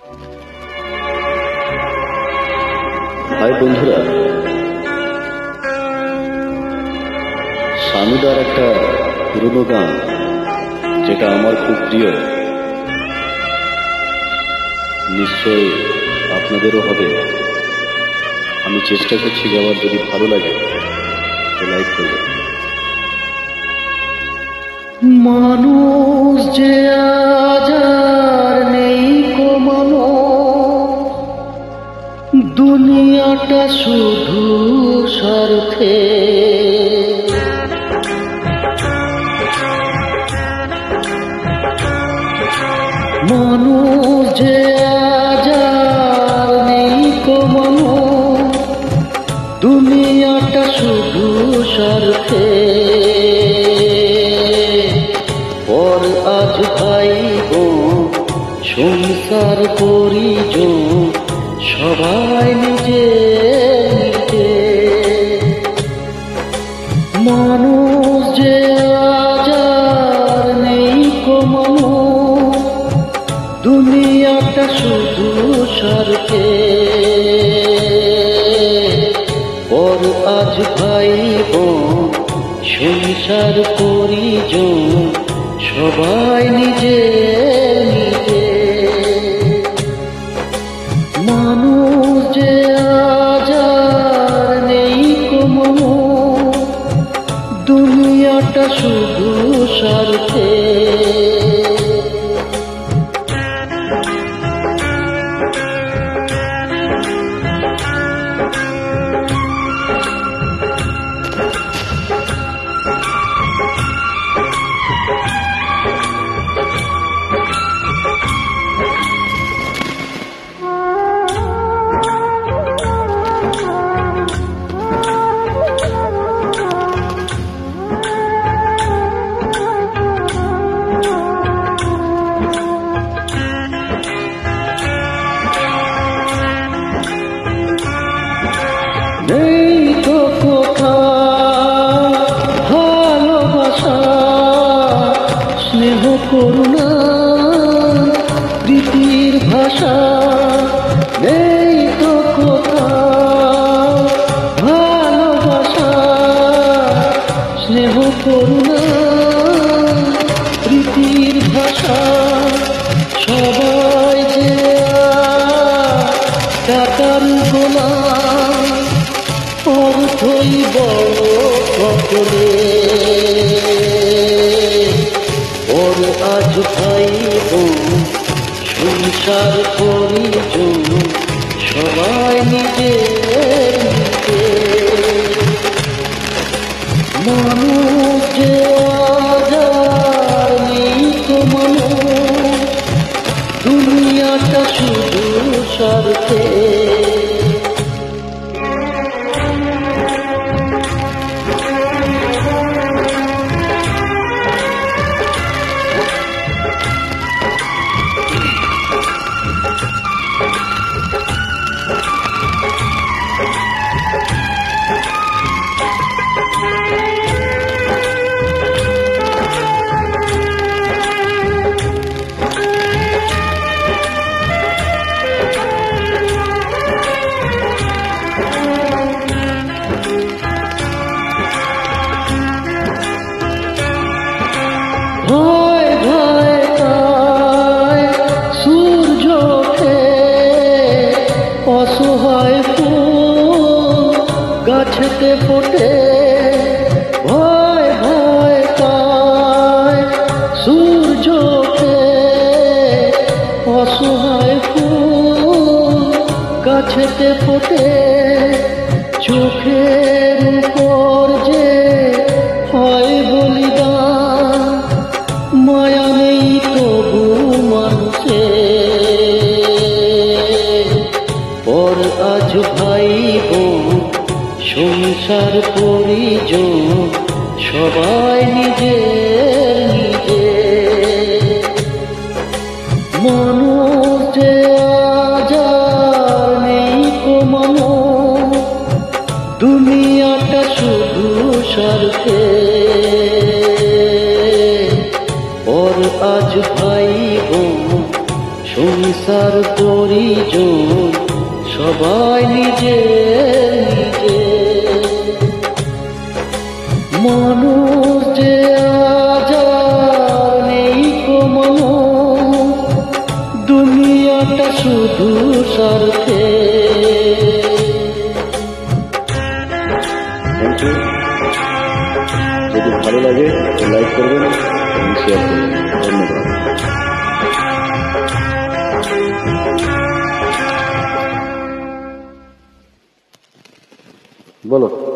High বন্ধুরা, সানুদার একটা পুরনো গান যেটা আমার খুব প্রিয়, নিশ্চয়ই আপনাদেরও হবে। আমি চেষ্টা করছি গাওয়ার, যদি ভালো লাগে তো লাইক করবেন। মানুষ যে আজ আর নেই কমানো, দুনিয়াটা শুধু স্বার্থে। মানুষ যে আজ আর নেই কমানো, দুনিয়াটা শুধু স্বার্থে। পর আজ ভাই বোন সংসার পরিজন সবাই নিজে নিজে। মানুষ যে আজ আর নেই কমানো, দুনিয়াটা শুধু স্বার্থে। পর আজ ভাই বোন সংসার পরিজন সবাই নিজে নিজে। মানুষ যে আজ আর নেই কমানো, দুনিয়াটা শুধু স্বার্থে। নেই তো কোথাও ভালোবাসা, স্নেহ করুণা প্রীতির ভাষা। নেই তো কোথাও ভালোবাসা, স্নেহ করুণা প্রীতির ভাষা। সবাই যে টাকার গোলাম, অর্থই বড় সকলে। ওর আজ ভাই বোন সংসার পরিজন সবাই নিজে নিজে। মানুষ যে আজ আর নেই কমানো, দুনিয়াটা শুধু স্বার্থে। ভয় ভয় তাই সূর্যকে অসহায় ফুল গাছেতে ফোটে। ভয় ভয় তাই সূর্যকে অসহায় ফুল গাছেতে ফোটে। চোখের উপর যে হয় বলিদান, মায়া নেই তবু মানুষে। পর আজ ভাই বোন সংসার পরিজন সবাই নিজে নিজে। মানুষ যে আজ আর নেই কমানো, দুনিয়াটা শুধু স্বার্থে। পর আজ ভাই বোন সংসার পরিজন সবাই নিজে নিজে, মানুষ যে আজ আর নেই কমানো, দুনিয়াটা শুধু স্বার্থে। Thank you. যদি ভালো লাগে তো লাইক করবেন এবং শেয়ার করবেন। ধন্যবাদ। বলো।